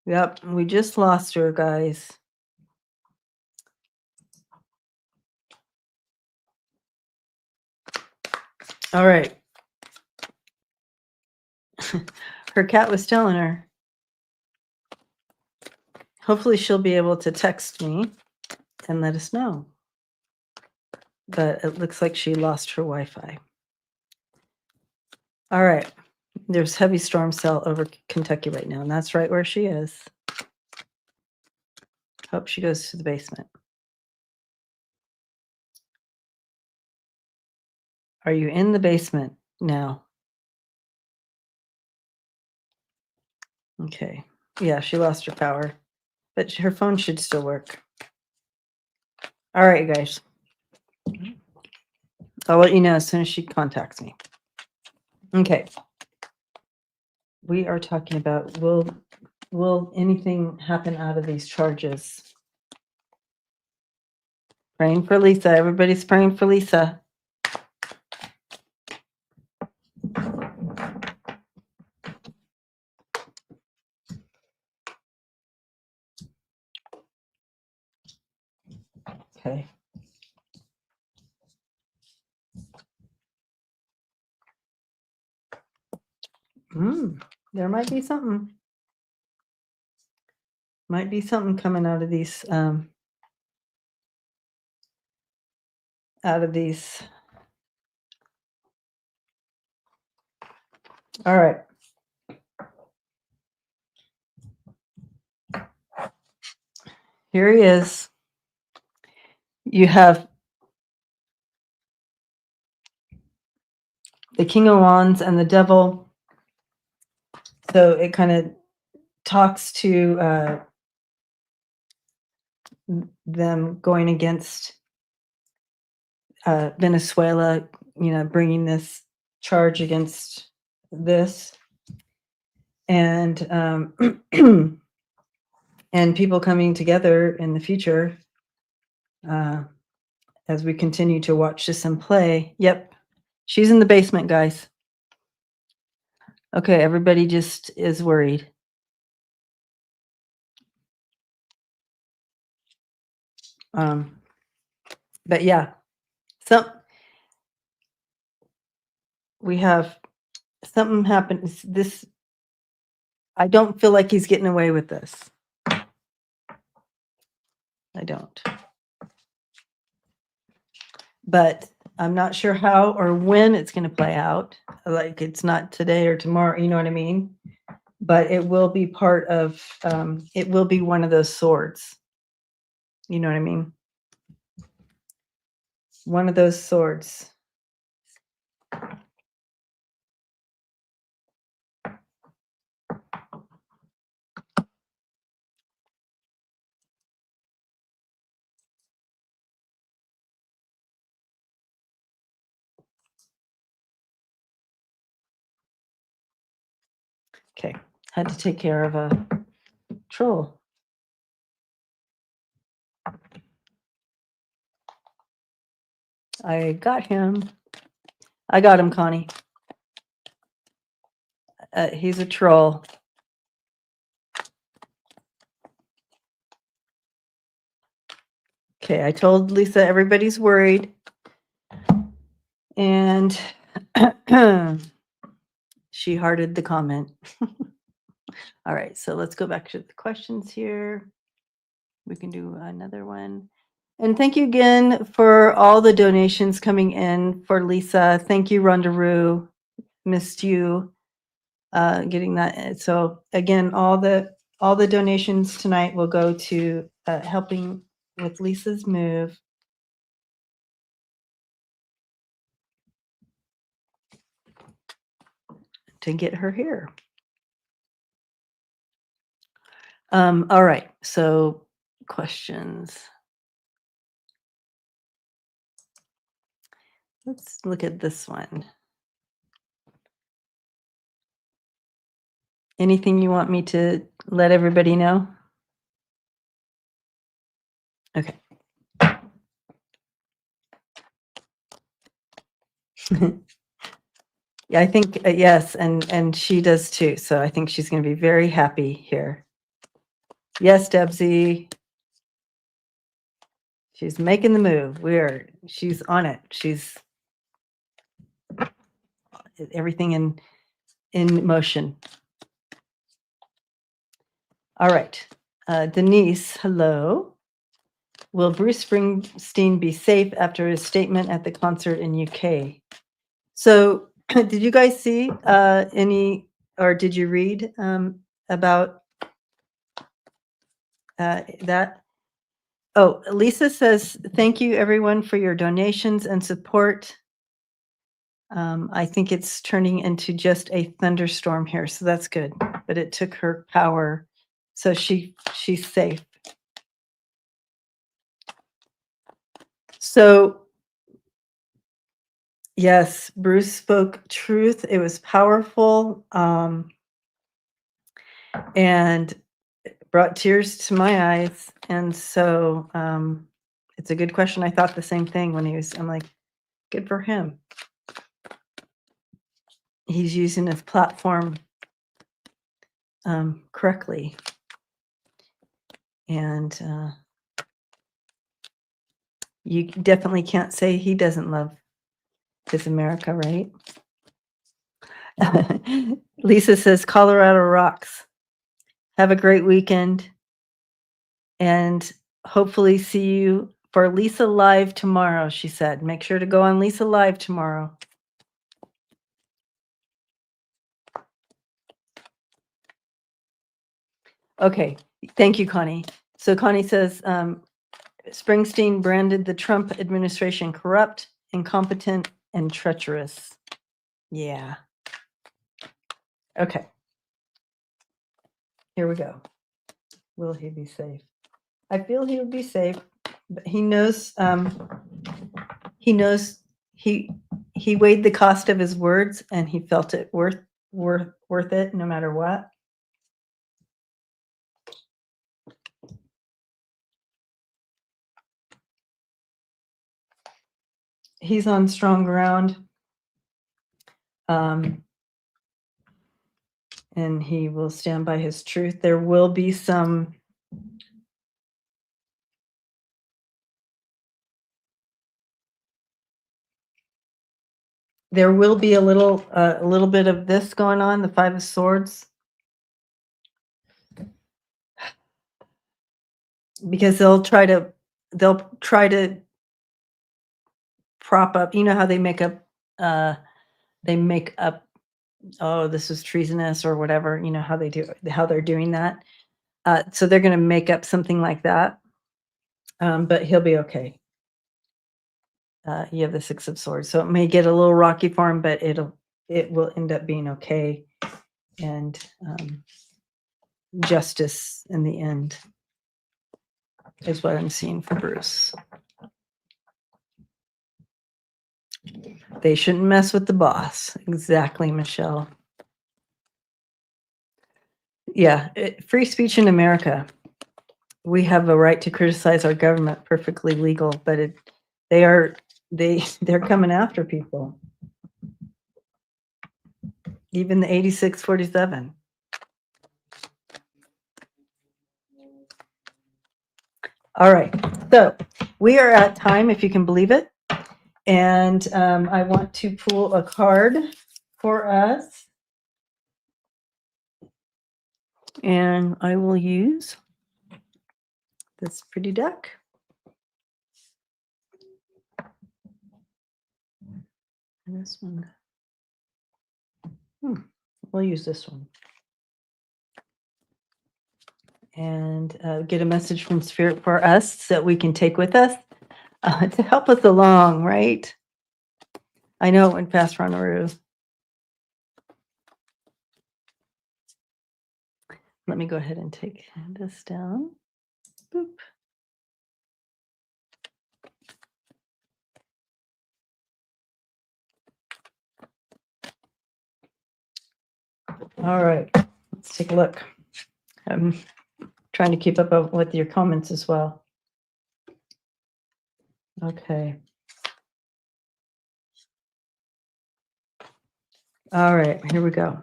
Yep, we just lost her, guys. All right. Her cat was telling her. Hopefully she'll be able to text me and let us know. But it looks like she lost her Wi-Fi. All right. There's heavy storm cell over Kentucky right now, and that's right where she is. Hope she goes to the basement. Are you in the basement now? Okay. Yeah, she lost her power, but her phone should still work. All right, you guys. I'll let you know as soon as she contacts me. Okay. We are talking about will anything happen out of these charges? Praying for Lisa. Everybody's praying for Lisa. Okay. There might be something. Might be something coming out of these All right. Here he is. You have the King of Wands and the Devil. So it kind of talks to them going against Venezuela, bringing this charge against this. And and people coming together in the future as we continue to watch this and play. Yep, she's in the basement, guys. Okay, everybody just is worried. But yeah, we have something happens. This, I don't feel like he's getting away with this. I don't. But I'm not sure how or when it's going to play out. Like, it's not today or tomorrow, you know what I mean? But it will be part of, it will be one of those swords. You know what I mean? One of those swords. Okay, had to take care of a troll. I got him. I got him, Connie. He's a troll. Okay, I told Lisa everybody's worried. And she hearted the comment. All right, so let's go back to the questions here. We can do another one. And thank you again for all the donations coming in for Lisa. Thank you, Rondaroo. Missed you getting that. So again, all the donations tonight will go to helping with Lisa's move. To get her here. All right, so questions. Let's look at this one. Anything you want me to let everybody know? Okay. Yeah, I think yes, and she does too. So I think she's going to be very happy here. Yes, Debsy. She's making the move. She's on it. She's everything in motion. All right. Denise, hello. Will Bruce Springsteen be safe after his statement at the concert in UK? So did you guys see any, or did you read about that? Oh, Lisa says, thank you everyone for your donations and support. I think it's turning into just a thunderstorm here, so that's good. But it took her power, so she's safe. So yes, Bruce spoke truth. It was powerful, and it brought tears to my eyes. And so it's a good question. I thought the same thing when I'm like, good for him. He's using his platform correctly. And you definitely can't say he doesn't love his America, right? Lisa says, Colorado rocks. Have a great weekend. And hopefully see you for Lisa Live tomorrow, she said. Make sure to go on Lisa Live tomorrow. Okay, thank you, Connie. So Connie says, Springsteen branded the Trump administration corrupt, incompetent, and treacherous. Yeah. Okay. Here we go. Will he be safe? I feel he would be safe, but he knows he weighed the cost of his words and he felt it worth it no matter what. He's on strong ground. And he will stand by his truth. There will be some a little bit of this going on, the Five of Swords, because they'll try to prop up, you know how they make up oh, this is treasonous or whatever, you know how they're doing that. So they're going to make up something like that. But he'll be okay. You have the Six of Swords, so it may get a little rocky for him, but it will end up being okay, and justice in the end is what I'm seeing for Bruce. They shouldn't mess with the boss. Exactly, Michelle. Yeah, free speech in America. We have a right to criticize our government, perfectly legal, but they're coming after people. Even the 8647. All right, so we are at time, if you can believe it. And I want to pull a card for us. And I will use this pretty deck. And this one. We'll use this one. And get a message from Spirit for us that we can take with us to help us along, right? I know it went fast, Ronaroo. Let me go ahead and take this down. Boop. All right, let's take a look. I'm trying to keep up with your comments as well. Okay. All right, here we go.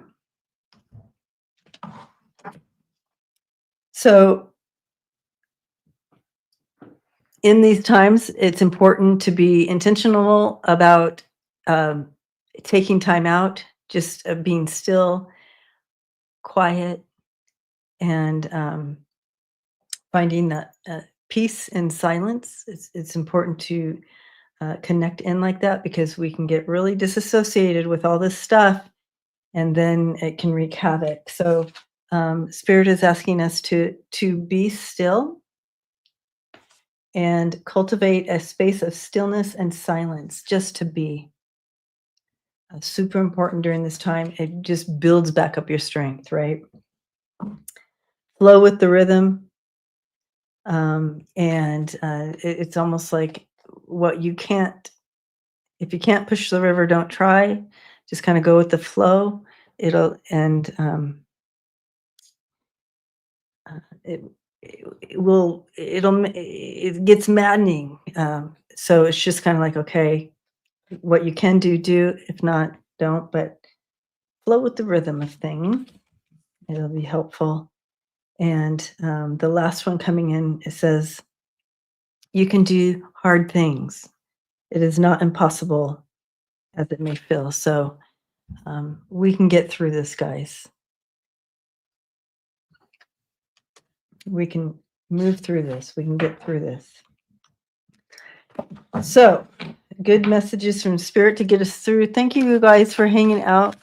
So in these times, it's important to be intentional about taking time out, just being still, quiet, and finding that peace in silence. It's important to connect in like that, because we can get really disassociated with all this stuff, and then it can wreak havoc. So Spirit is asking us to be still and cultivate a space of stillness and silence, just to be. super important during this time. It just builds back up your strength, right? Flow with the rhythm. It's almost like what you can't, if you can't push the river, don't try. Just kind of go with the flow. It'll, and it, it will, it gets maddening. So it's just kind of like, okay, what you can do, do. If not, don't. But flow with the rhythm of things. It'll be helpful. And the last one coming in, it says, you can do hard things. It is not impossible as it may feel. So we can get through this, guys. We can move through this. We can get through this. So good messages from Spirit to get us through. Thank you guys for hanging out.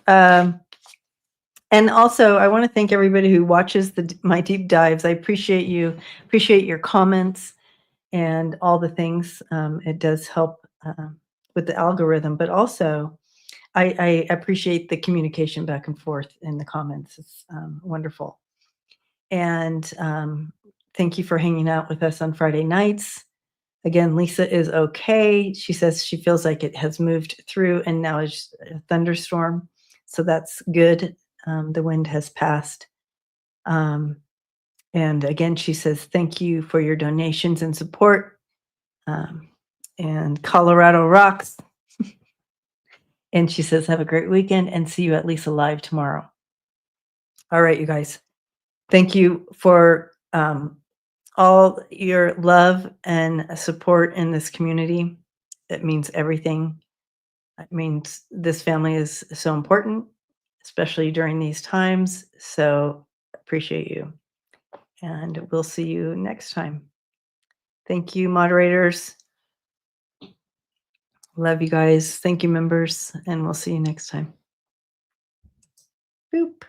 And also, I want to thank everybody who watches my deep dives. I appreciate you, appreciate your comments and all the things. It does help with the algorithm, but also I appreciate the communication back and forth in the comments. It's wonderful. And thank you for hanging out with us on Friday nights. Again, Lisa is okay. She says she feels like it has moved through and now is a thunderstorm. So that's good. The wind has passed. And again, she says, thank you for your donations and support. And Colorado rocks. And she says, have a great weekend and see you at Lisa Live tomorrow. All right, you guys. Thank you for all your love and support in this community. It means everything. It means this family is so important, especially during these times. So appreciate you. And we'll see you next time. Thank you, moderators. Love you guys. Thank you, members. And we'll see you next time. Boop.